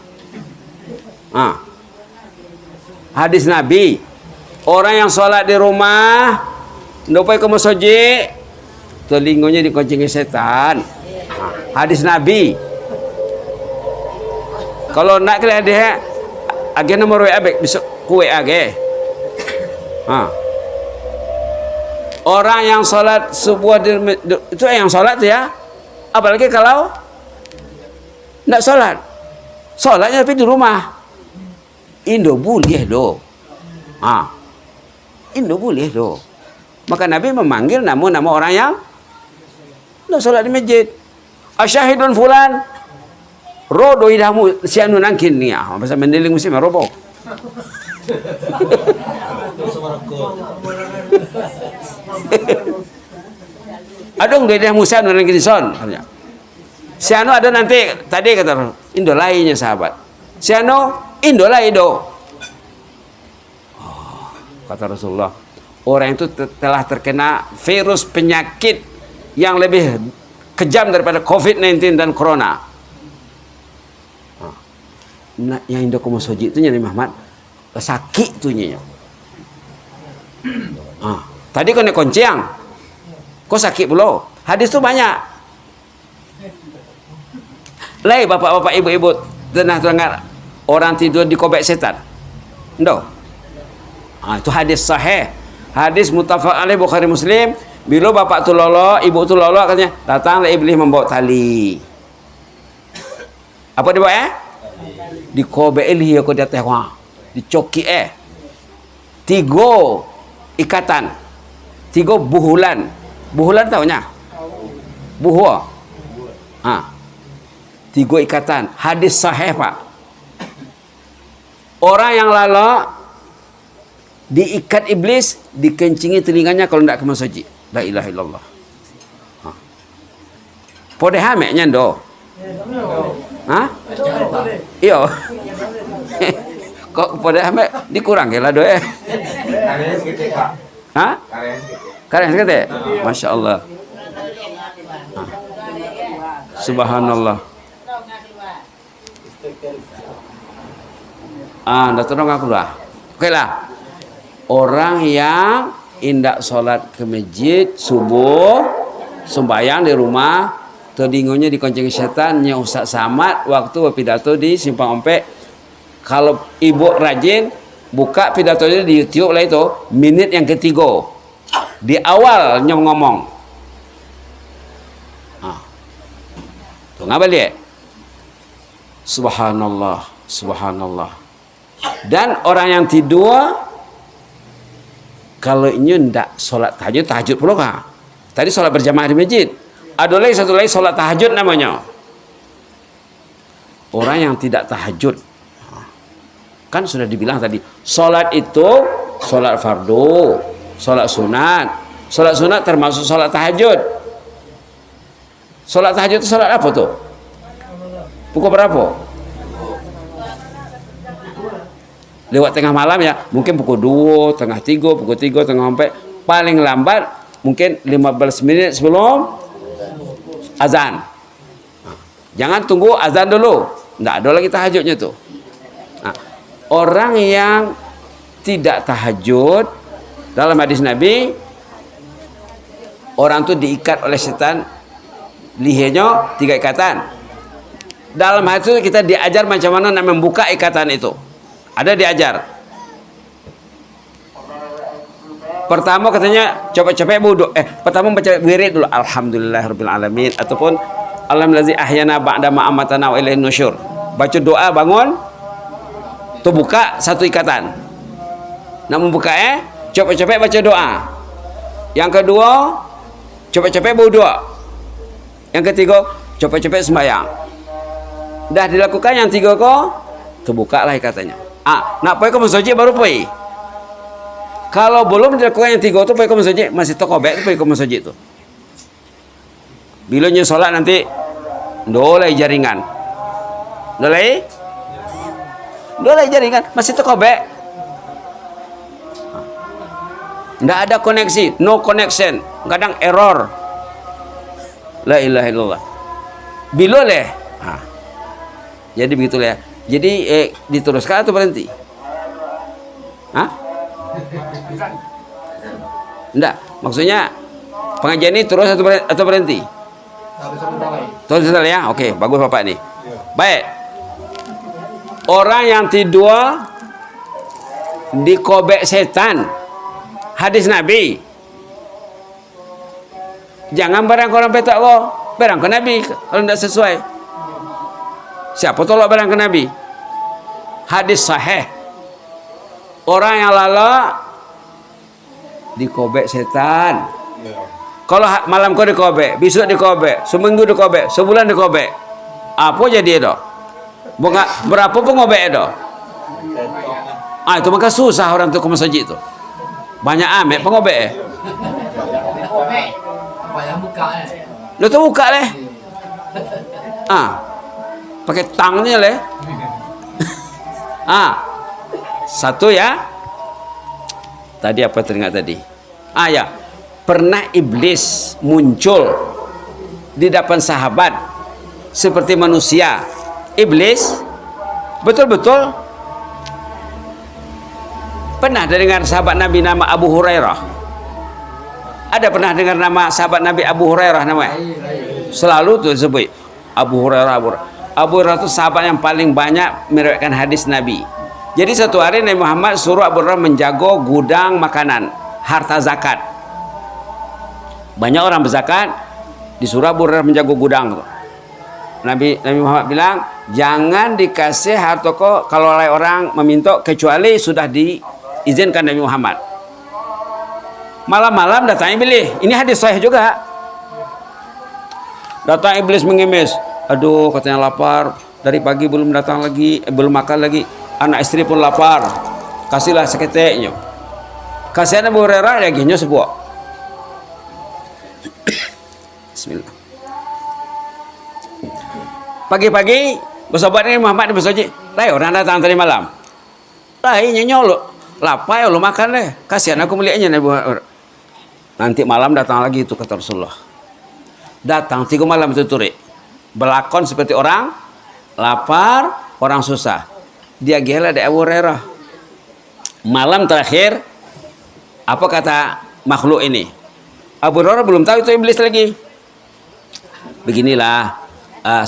Hadis Nabi, orang yang sholat di rumah, ndopai ke masjid, telinganya dikuncingi setan. Hadis Nabi. Kalau nak kena dia age nomor WA besok kue age. Orang yang sholat subuh itu yang sholat ya. Apalagi kalau tidak sholat. Sholatnya tapi di rumah. Indo boleh do. Indo boleh do. Maka Nabi memanggil nama orang yang tidak sholat di masjid. Asyahidun fulan. Rodo idahmu sianu nangkin ni. Pasal mendeling musim robo. Adong dia musa nang kinson. Siano ada nanti tadi kata Indo lainnya sahabat. Siano Indo lain do. Kata Rasulullah, orang itu telah terkena virus penyakit yang lebih kejam daripada COVID-19 dan Corona. Nah, yang Indo komosoji itu nyari Muhammad sakit tu nya. Tadi kena konciang. Kok sakit pula? Hadis tu banyak. Lai bapak-bapak ibu-ibu pernah dengar orang tidur di kobek setan? Ndo. Itu hadis sahih. Hadis muttafaq alaih Bukhari Muslim. Bila bapak tu lolo, ibu tu lolo katanya, datanglah iblis membawa tali. Apa dia buat Di kobek ini aku di atas dicoki 3 ikatan, 3 buhulan. Buhulan tahunya? Buhua. 3 ikatan. Hadis sahih pak. Orang yang lala diikat iblis, dikencingi telinganya kalau tidak ke masjid. La ilaha illallah. Pode hameknya do. Iyo. Kok pada hamek dikurang ya lah do Karen sekete. Masya Allah. Subhanallah. Dah tolong aku dah. Oke lah. Orang yang indak sholat ke masjid subuh, sembahyang di rumah, telingonya dikoncengi setan, nya Ustaz Samad waktu pidato di Simpang Ompek. Kalau ibu rajin buka pidatonya di YouTube lah itu, menit yang ketiga. Di awal nyom ngomong. Tuh ngapa dia? Subhanallah, subhanallah. Dan orang yang tidur kalau ini ndak sholat tahajud pula kah? Tadi sholat berjamaah di masjid. Ada lagi satu lagi sholat tahajud namanya. Orang yang tidak tahajud, kan sudah dibilang tadi, sholat itu sholat fardu, sholat sunat. Sholat sunat termasuk sholat tahajud. Sholat tahajud itu sholat apa tuh? Pukul berapa? Lewat tengah malam ya, mungkin pukul 2, tengah 3, pukul 3, tengah 4. Paling lambat mungkin 15 menit sebelum azan. Jangan tunggu azan dulu. Tidak ada lagi tahajudnya tuh. Orang yang tidak tahajud, dalam hadis Nabi, orang itu diikat oleh setan, lehernya 3 ikatan. Dalam hadis itu kita diajar macam mana nak membuka ikatan itu. Ada diajar. Pertama katanya coba-coba wudu. Pertama baca wirid dulu. Alhamdulillahirabbil alamin, ataupun Alhamdulillazi ahyana ba'da ma amatana wa ilaihin nusyur. Baca doa bangun. Tu buka satu ikatan. Nak membuka coba-coba baca doa. Yang kedua, coba-coba wudu. Yang ketiga, coba-coba sembahyang. Dah dilakukan yang 3 kok, terbukalah ikatannya. Nak pergi ke masjid baru pergi. Kalau belum dilakukan yang 3 tu pergi ke masjid, masih tokobek tu pergi ke masjid tu. Bila nya solat nanti dolai jaringan. Dolai jaringan, masih tokobek. Tidak ada koneksi, no connection. Kadang error. La ilaha illallah. Bila leh. Jadi begitulah ya. Jadi diteruskan atau berhenti? Enggak. Maksudnya Pengajian ini terus atau berhenti? Harus mulai. Terus ya. Oke, bagus Bapak nih. Baik. Orang yang tidur dikobek setan. Hadis Nabi. Jangan barang orang petak Allah, barang ke Nabi kalau tidak sesuai. Siapa tolak barang ke Nabi? Hadis sahih. Orang yang lala dikobek setan. Kalau malam kau dikobek, besok dikobek, seminggu dikobek, sebulan dikobek. Apa jadi itu? Berapa pengobek itu? Itu maka susah orang tu ke masjid itu. Banyak amat pengobek. Banyak buka ya. Lu tu buka leh. Pakai tangnya leh. Satu ya. Tadi apa teringat tadi? Ya. Pernah iblis muncul di depan sahabat seperti manusia. Iblis betul-betul pernah dengar sahabat Nabi nama Abu Hurairah? Ada pernah dengar nama sahabat Nabi Abu Hurairah namanya? Selalu tuh sebut Abu Hurairah. Abu Hurairah itu sahabat yang paling banyak meriwayatkan hadis Nabi. Jadi satu hari Nabi Muhammad suruh Abu Hurairah menjaga gudang makanan, harta zakat. Banyak orang berzakat, disuruh Abu Hurairah menjaga gudang. Nabi Muhammad bilang, jangan dikasih harta kau kalau oleh orang meminta kecuali sudah diizinkan Nabi Muhammad. Malam-malam datang iblis. Ini hadis sahih juga. Datang iblis mengemis. Aduh, katanya lapar. Dari pagi belum datang lagi, belum makan lagi. Anak istri pun lapar. Kasihlah seketeknya. Kasihan Abu Hurairah laginya sebuah. Bismillah. Pagi-pagi bersobat ini Muhammad bersoji. Lai orang datang tadi malam. Lai nyolok. Lapar ya lu makan deh. Kasihan aku melihatnya Nabi Muhammad. Nanti malam datang lagi itu kata Rasulullah. Datang 3 malam itu turik. Berlakon seperti orang lapar, orang susah. Dia gila dari Abu Hurairah. Malam terakhir apa kata makhluk ini? Abu Hurairah belum tahu itu iblis lagi. Beginilah,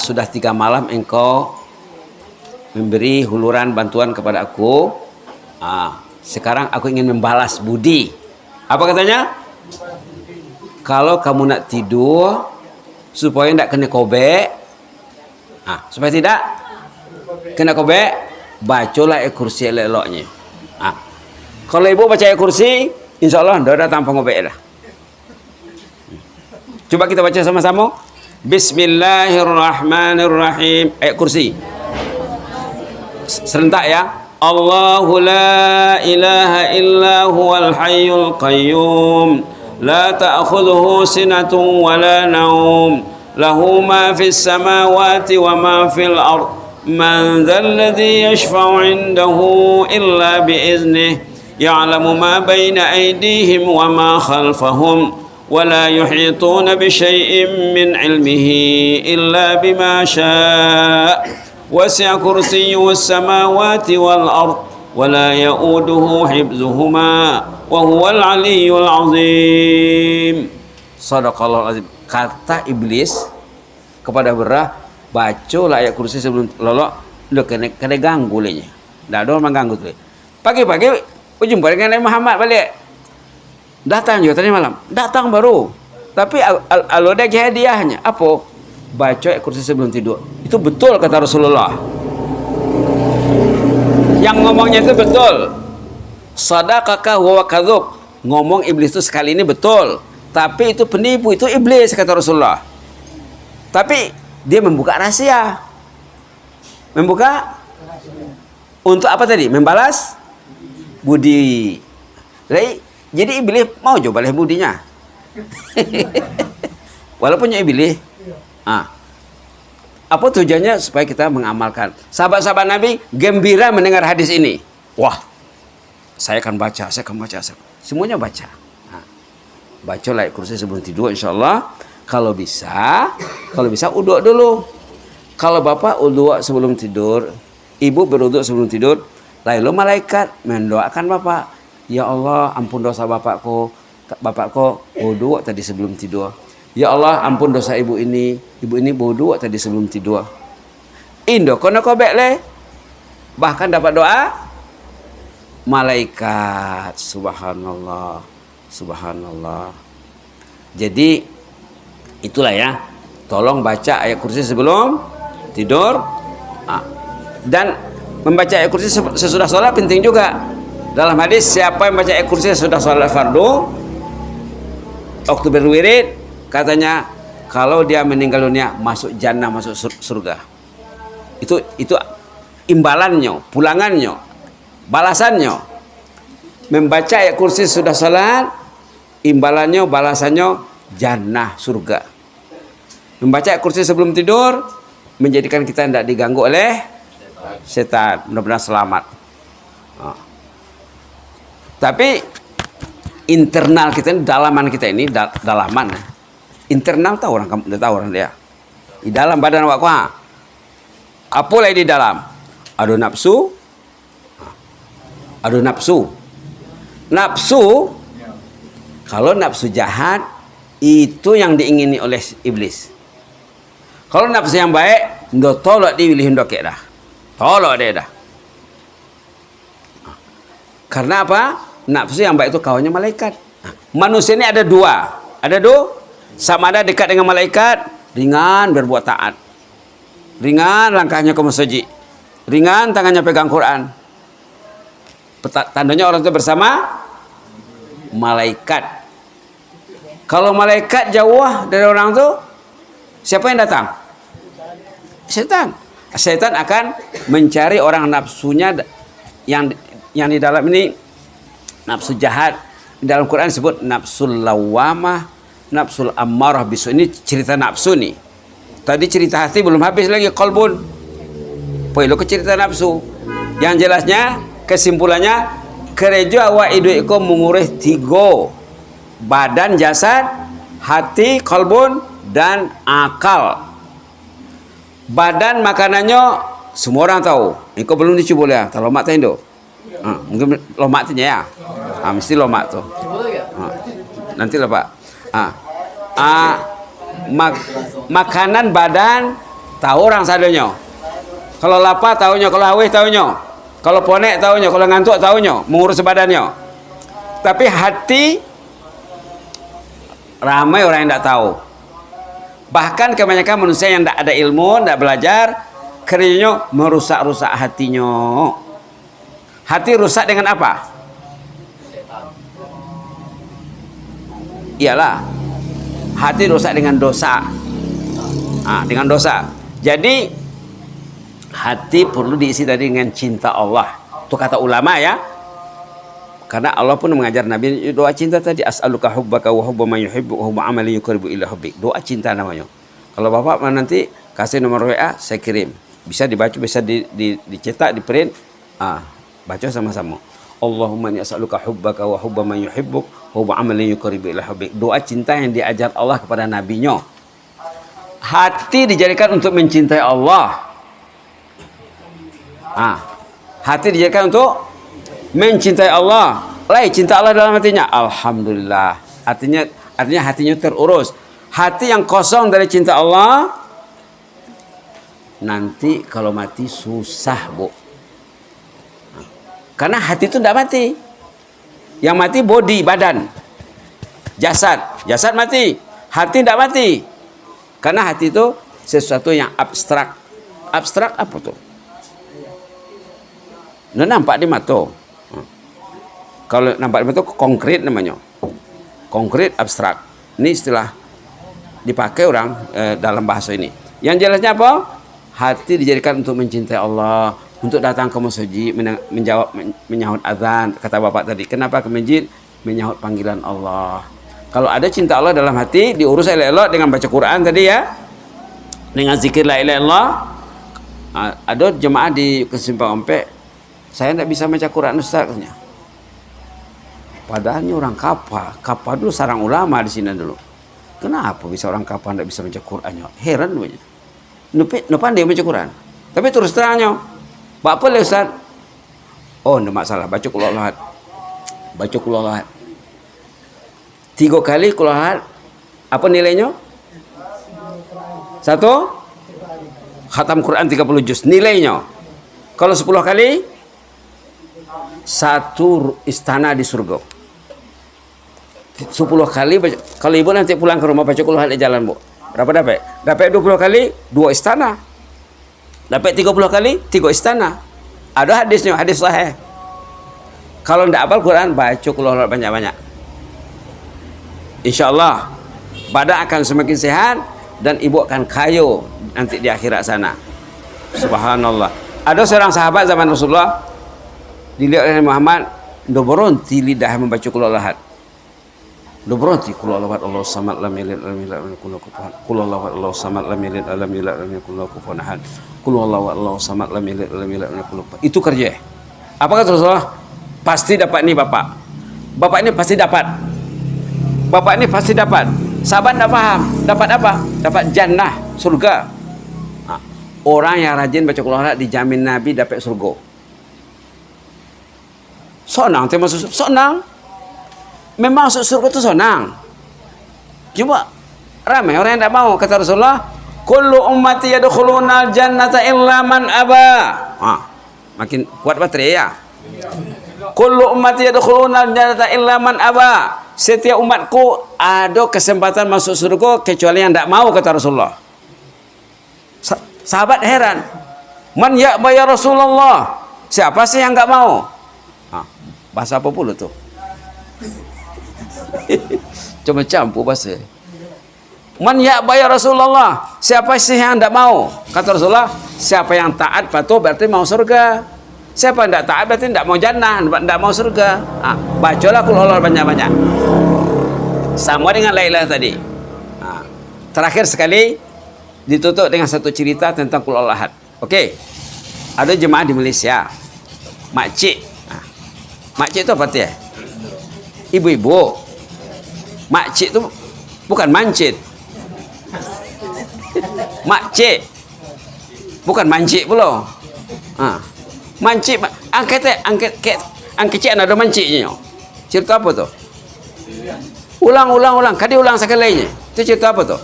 sudah 3 malam engkau memberi huluran bantuan kepada aku. Sekarang aku ingin membalas budi. Apa katanya? Kalau kamu nak tidur supaya tidak kena kobek, supaya tidak kena kobek, bacalah ayat kursi elok-eloknya. Kalau ibu baca ayat kursi, insya Allah tidak datang pengobek dah. Coba kita baca sama-sama. Bismillahirrahmanirrahim. Ayat kursi. Serentak ya. Allahu la ilaha illa huwal hayyul qayyum. La ta'khudhuhu sinatun wa la nawm. Lahu ma fis samawati wa ma fil ard. Man dhal ladzi yashfa'u 'indahu illa bi'iznihi. Ya'lamu ma baina aydihim wa ma khalfahum. ولا يحيطون بشيء من علمه إلا بما شاء وسع كرسيه السماوات والأرض ولا يؤوده حفظهما وهو العلي العظيم. Sadaqallahu azim. Kata iblis kepada Hurairah, bacalah ayat kursi sebelum lolok, udah kena ganggu lenya. Dah ada orang ganggu tuh. Pagi-pagi jumpa dengan Nabi Muhammad balik. Datang juga tadi malam. Datang baru. Tapi ada hadiahnya. Apa? Baca ayat kursi sebelum tidur. Itu betul kata Rasulullah. Yang ngomongnya itu betul. Sadaqaka wa kadzub. Ngomong iblis itu sekali ini betul. Tapi itu penipu, itu iblis kata Rasulullah. Tapi dia membuka rahasia. Membuka untuk apa tadi? Membalas budi. Jadi iblis mau coba balas budinya. Walaupun iblis. Apa tujuannya? Supaya kita mengamalkan. Sahabat-sahabat Nabi gembira mendengar hadis ini. Wah, saya akan baca. Semuanya baca. Baca ayat kursi sebelum tidur insyaallah. Kalau bisa uduk dulu. Kalau bapak uduk sebelum tidur, ibu beruduk sebelum tidur, lalu malaikat mendoakan bapak. Ya Allah, ampun dosa bapakku. bapak kok bodoh tadi sebelum tidur. Ya Allah, ampun dosa ibu ini bodoh tadi sebelum tidur. Indo kono kobek le. Bahkan dapat doa malaikat. Subhanallah. Subhanallah. Jadi itulah ya. Tolong baca ayat kursi sebelum tidur. Dan membaca ayat kursi sesudah sholat penting juga. Dalam hadis, siapa yang baca ayat kursi sesudah sholat fardu waktu berwirid, katanya kalau dia meninggal dunia masuk jannah, masuk surga. Itu imbalannya, pulangannya, balasannya. Membaca ayat kursi sudah salat, imbalannya, balasannya jannah, surga. Membaca ayat kursi sebelum tidur menjadikan kita tidak diganggu oleh setan. Mudah-mudahan selamat. Tapi internal kita ini, dalaman kita ini, dalaman. Internal tahu orang, kamu udah tahu orang dia. Di dalam badan awak kau, apa lagi di dalam? Ada nafsu. Ada nafsu. Nafsu, kalau nafsu jahat, itu yang diingini oleh iblis. Kalau nafsu yang baik, ndo tolak diwilihin dokek dah. Tolak dia dah. Karena apa? Nafsu yang baik itu kawannya malaikat. Manusia ini ada dua. Ada dua. Sama ada dekat dengan malaikat, ringan berbuat taat. Ringan langkahnya ke masjid. Ringan tangannya pegang Quran. Tandanya orang itu bersama malaikat. Kalau malaikat jauh dari orang itu, siapa yang datang? Setan. Setan akan mencari orang nafsunya yang di dalam ini, nafsu jahat. Di dalam Quran disebut nafsul lawamah, nafsul ammarah bisu. Ini cerita nafsu nih. Tadi cerita hati belum habis lagi, qalbun. Poilo ke cerita nafsu. Yang jelasnya, kesimpulannya, kerejo awak idu iko mengurih 3. Badan, jasad, hati, qalbun, dan akal. Badan makanannya semua orang tahu. Iko belum dicoba ya. Kalau mak tahu Indo. Mungkin lomak tu ya. Mesti lomak tu. Nanti lah Pak. Makanan badan tahu orang sadanya. Kalau lapar tahunya, kalau haus tahunya, kalau ponek tahunya, kalau ngantuk tahunya, mengurus badannya. Tapi hati ramai orang yang tidak tahu. Bahkan kebanyakan manusia yang tidak ada ilmu, tidak belajar, kerjanya merusak-rusak hatinya. Hati rusak dengan apa? Iyalah, hati rusak dengan dosa. Dengan dosa. Jadi hati perlu diisi tadi dengan cinta Allah. Itu kata ulama ya. Karena Allah pun mengajar Nabi doa cinta tadi, as'aluka hubbaka wa hubba man yuhibbu wa hubba amalin yuqarribu ila hubbik. Doa cinta namanya. Kalau Bapak nanti kasih nomor WA, saya kirim. Bisa dibaca, bisa dicetak, di print. Baca sama-sama. Allahumma inni as'aluka hubbaka wa hubba man yuhibbuk wa hubba amalin yuqarribu ila hubbik. Doa cinta yang diajar Allah kepada nabinya. Hati dijadikan untuk mencintai Allah. Hati dijadikan untuk mencintai Allah. Lai cinta Allah dalam hatinya. Alhamdulillah. Artinya hatinya terurus. Hati yang kosong dari cinta Allah, nanti kalau mati susah, Bu. Karena hati itu tidak mati. Yang mati body, badan. Jasad mati. Hati tidak mati. Karena hati itu sesuatu yang abstrak. Abstrak apa tuh? Nggak nampak di mata. Kalau nampak di mata konkret namanya. Konkret, abstrak. Ini istilah dipakai orang dalam bahasa ini. Yang jelasnya apa? Hati dijadikan untuk mencintai Allah, untuk datang ke masjid, menyahut azan. Kata Bapak tadi, kenapa ke masjid? Menyahut panggilan Allah. Kalau ada cinta Allah dalam hati, diurus oleh Allah dengan baca Quran tadi ya, dengan zikir la ilaha illallah. Ada jemaah di Kesimpang Ompek, saya tidak bisa baca Quran Ustaz. Padahal ini orang Kapa dulu sarang ulama di sini dulu. Kenapa bisa orang Kapa tidak bisa baca Qurannya? Heran namanya. No pandai baca Quran. Tapi terus terangnya, apa le Ustaz? Oh, tidak masalah, baca Qul Huwallahu Ahad. Baca Qul Huwallahu Ahad. 3 kali qul huwalahad. Apa nilainya? 1 khatam Quran 30 juz nilainya. Kalau 10 kali 1 istana di surga. 10 kali baca, kalau ibu nanti pulang ke rumah baca qul huwalahad di jalan, Bu. Berapa dapat? Dapat 20 kali 2 istana. Dapat 30 kali 3 istana. Ada hadisnya, hadis sahih. Kalau tidak hafal Quran, baca qul huwalahad banyak-banyak. Insyaallah badan akan semakin sehat dan ibu akan kaya nanti di akhirat sana. Subhanallah. Ada seorang sahabat zaman Rasulullah, dilihat oleh Muhammad, ndo berhenti lidah membaca qul huwalahad. Ndo berhenti qul huwalahad Allahu samad lam yalid walam yulad walam yakul lahu kufuwan ahad. Qul huwalahad Allahu samad lam yalid walam yulad walam yakul lahu kufuwan ahad. Qul huwalahad Allahu samad lam yalid walam yulad walam yakul lahu kufuwan ahad. Itu kerja. Apa kata Rasulullah? Pasti dapat nih Bapak. Bapak ini pasti dapat. Bapak ini pasti dapat. Sahabat tidak paham. Dapat apa? Dapat jannah, surga. Nah, orang yang rajin baca qul huwalahad dijamin Nabi dapat surga. Sonang, termasuk sonang. Memang masuk surga itu sonang. Cuma ramai orang yang tidak mau. Kata Rasulullah, kullu ummati yadkhulunal jannata illa man aba. Makin kuat baterai ya. Kullu ummati yadkhulunal jannata illa man aba. Setiap umatku ada kesempatan masuk surga kecuali yang tidak mau, kata Rasulullah. Sahabat heran. Man ya'ba ya Rasulullah? Siapa sih yang enggak mau? Bahasa apa pula tuh? Cuma campur bahasa. Man ya'ba ya Rasulullah? Siapa sih yang tidak mau? Kata Rasulullah, siapa yang taat patuh berarti mau surga. Siapa yang tidak taat berarti tidak mau jannah, tidak mau surga. Bacalah qul huwalahad banyak-banyak. Sama dengan la ilaha tadi. Terakhir sekali ditutup dengan satu cerita tentang qul huwalahad. Okey. Ada jemaah di Malaysia. Makcik. Makcik itu apa dia? Ibu-ibu. Makcik itu bukan mancit. Makcik. Bukan mancik pula. Mancik, angkecik ada manciknya. Cerita apa tu? Ulang. Kadi ulang sekali lagi. Itu cerita apa tu?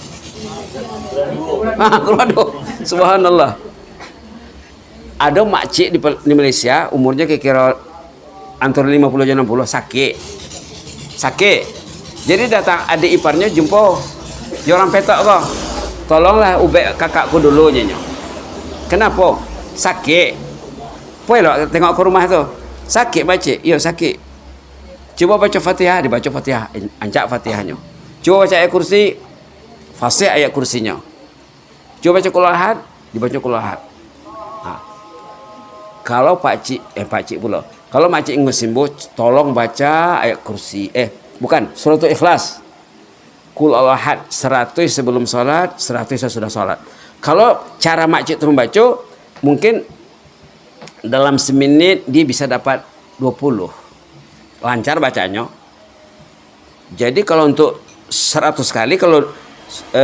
Aduh, subhanallah. Ada makcik di Malaysia, umurnya kira-kira antara 50 dan 60, sakit. Jadi datang adik iparnya jumpa orang petak kau. Tolonglah ubek kakakku dulu nyenyo. Kenapa? Sakit. Poilah tengok ke rumah tu. Sakit makcik? Ya sakit. Cuba baca Fatihah, dibaca Fatihah, ancak Fatihahnya. Cuba baca ayat kursi, fasih ayat kursinya. Cuba baca qul huwalahad, dibaca qul huwalahad. Kalau pakcik pula. Kalau makcik ngusimbo, tolong baca ayat kursi. Bukan, suratul Ikhlas. Qul huwalahad 100 sebelum salat, 100 sesudah salat. Kalau cara makcik itu membaca, mungkin dalam semenit dia bisa dapat 20. Lancar bacanya. Jadi kalau untuk 100 kali, kalau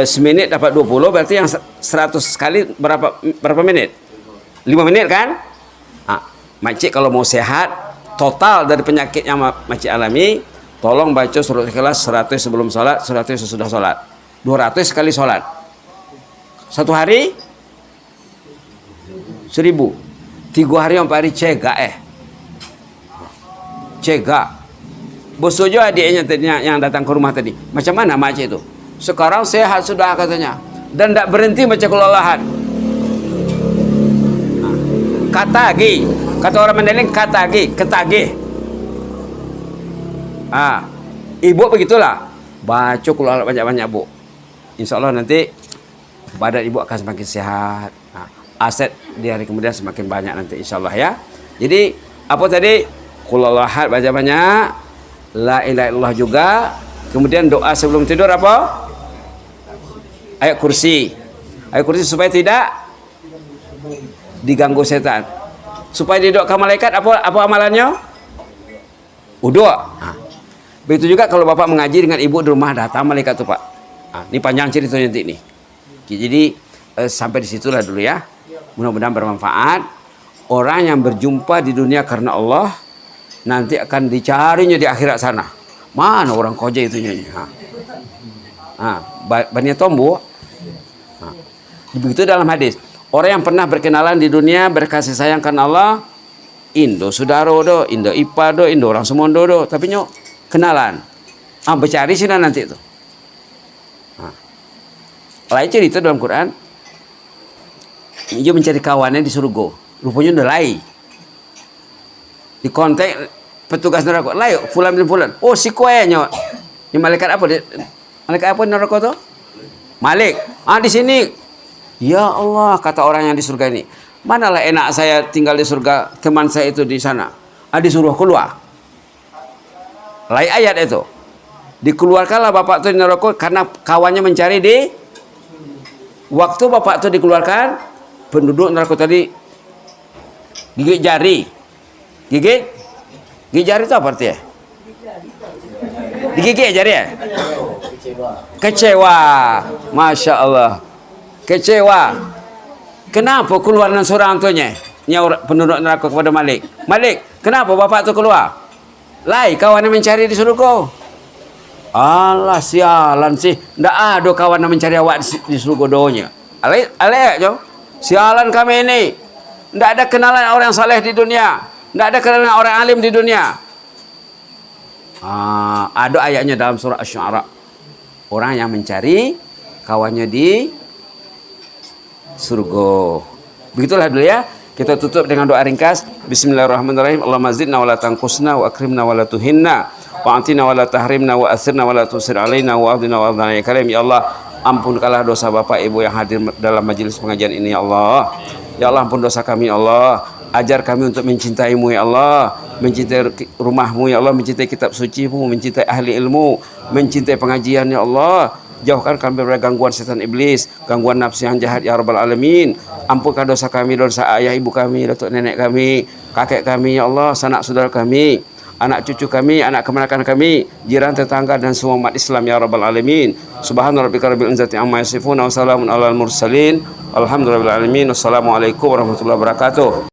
semenit dapat 20, berarti yang 100 kali berapa menit? 5 menit kan? Makcik kalau mau sehat total dari penyakit yang makcik alami, tolong baca surat Ikhlas 100 sebelum salat, 100 sesudah salat. 200 kali salat. Satu hari 1000. 3 hari 4 hari cegak. Bosojo adiknya tadi yang datang ke rumah tadi. Macam mana makcik itu? Sekarang sehat sudah katanya. Dan tidak berhenti baca qul huwalahad. Katagi. Kata orang Mandailing ketagih. Ibu begitulah. Baca qul huwalahad banyak-banyak, Bu. Insyaallah nanti badan ibu akan semakin sehat. Aset di hari kemudian semakin banyak nanti insyaallah ya. Jadi apa tadi? Qul huwalahad banyak-banyak, la ilaha illallah juga. Kemudian doa sebelum tidur apa? Ayat kursi. Ayat kursi supaya tidak diganggu setan. Supaya didoakan malaikat apa amalannya? Wudu. Begitu juga kalau bapak mengaji dengan ibu di rumah, datang malaikat tuh Pak. Ini panjang ceritanya nanti nih. Jadi sampai disitulah dulu ya. Mudah-mudahan bermanfaat. Orang yang berjumpa di dunia karena Allah, nanti akan dicarinya di akhirat sana. Mana orang koja itu nyanyi? Bani Tombo. Begitu dalam hadis. Orang yang pernah berkenalan di dunia, berkasih sayang karena Allah, Indo Sudaro do, Indo Ipa do, Indo orang semondo do, tapi nyok kenalan. Bercari sih nanti itu. Lain cerita dalam Quran, dia mencari kawannya di surga. Rupanya udah lain. Di kontak petugas neraka, lain fulan bin fulan. Oh si kuenya. Ini malaikat apa? Malaikat apa neraka tuh? Malik. Di sini. Ya Allah, kata orang yang di surga ini. Manalah enak saya tinggal di surga, teman saya itu di sana. Disuruh keluar. Lain ayat itu. Dikeluarkanlah bapak itu di neraka karena kawannya mencari di. Waktu bapak itu dikeluarkan, penduduk neraka tadi gigit jari. Gigit jari itu apa artinya? Digigit jari ya? Kecewa. Masya Allah. Kecewa. Kenapa keluar dengan seorang tuanya? Penduduk neraka kepada Malik. Malik, kenapa bapak itu keluar? Lai, kawannya mencari di surga. Allah sialan sih. Nggak ada kawan yang mencari awak di surga doanya. Alek, jom. Sialan kami ini. Nggak ada kenalan orang saleh di dunia. Nggak ada kenalan orang alim di dunia. Ada ayatnya dalam surah Asy-Syu'ara. Orang yang mencari kawannya di surga. Begitulah dulu ya. Kita tutup dengan doa ringkas. Bismillahirrahmanirrahim. Allahumma zidna wa la tanqusna wa akrimna wa la tuhinna wa atina wa la tahrimna wa asirna wa la tusir alaina wa adina wa adina ya karim. Ya Allah, ampunkanlah dosa Bapak Ibu yang hadir dalam majelis pengajian ini ya Allah. Ya Allah, ampun dosa kami ya Allah. Ajar kami untuk mencintai-Mu ya Allah, mencintai rumah-Mu ya Allah, mencintai kitab suci-Mu, mencintai ahli ilmu, mencintai pengajian ya Allah. Jauhkan kami dari gangguan setan iblis, gangguan nafsu yang jahat ya Rabbal Alamin. Ampunkan dosa kami, dosa ayah ibu kami, datuk nenek kami, kakek kami ya Allah, sanak saudara kami, anak cucu kami, anak kemenakan kami, jiran tetangga dan semua umat Islam ya Rabbal Alamin. Subhana rabbika rabbil izzati amma yasifun wa salamun alal mursalin. Alhamdulillahirabbil alamin. Wassalamualaikum warahmatullahi wabarakatuh.